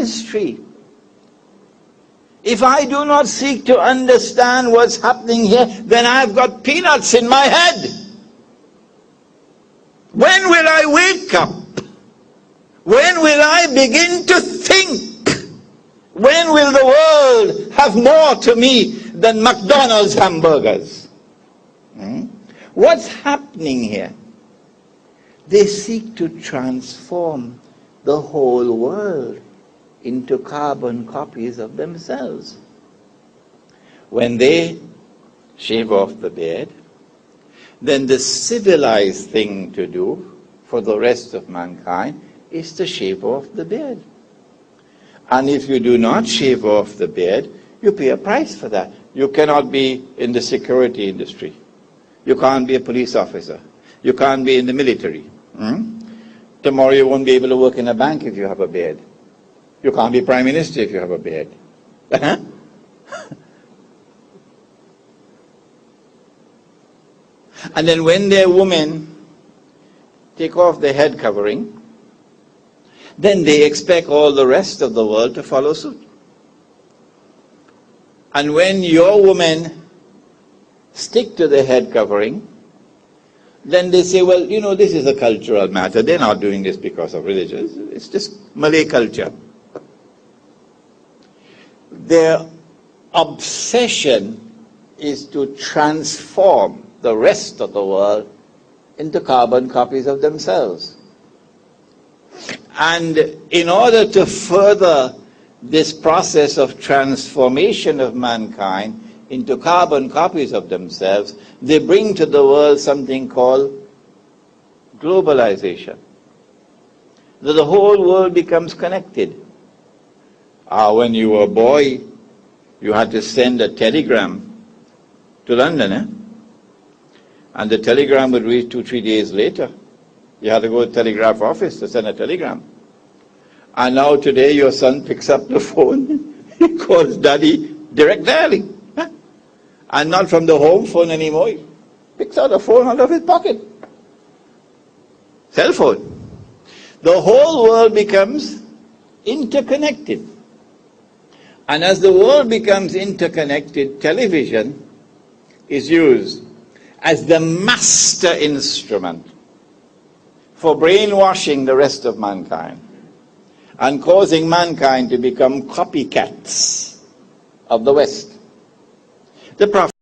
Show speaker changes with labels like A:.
A: history. If I do not seek to understand what's happening here, then I've got peanuts in my head. When will I wake up? When will I begin to think? When will the world have more to me than McDonald's hamburgers? What's happening here? They seek to transform the whole world into carbon copies of themselves. When they shave off the beard, then the civilized thing to do for the rest of mankind is to shave off the beard. And if you do not shave off the beard, you pay a price for that. You cannot be in the security industry. You can't be a police officer. You can't be in the military. Tomorrow you won't be able to work in a bank if you have a beard. You can't be prime minister if you have a beard. And then when their women take off their head covering, then they expect all the rest of the world to follow suit. And when your women stick to the head covering, then they say, well, you know, this is a cultural matter. They're not doing this because of religion. It's just Malay culture. Their obsession is to transform the rest of the world into carbon copies of themselves. And in order to further this process of transformation of mankind into carbon copies of themselves, they bring to the world something called globalization. That the whole world becomes connected. When you were a boy, you had to send a telegram to London, and the telegram would reach 2-3 days later. You had to go to the telegraph office to send a telegram. And now today your son picks up the phone, he calls daddy direct dialing. And not from the home phone anymore. He picks out a phone out of his pocket. Cell phone. The whole world becomes interconnected. And as the world becomes interconnected, television is used as the master instrument for brainwashing the rest of mankind and causing mankind to become copycats of the West. The Prophet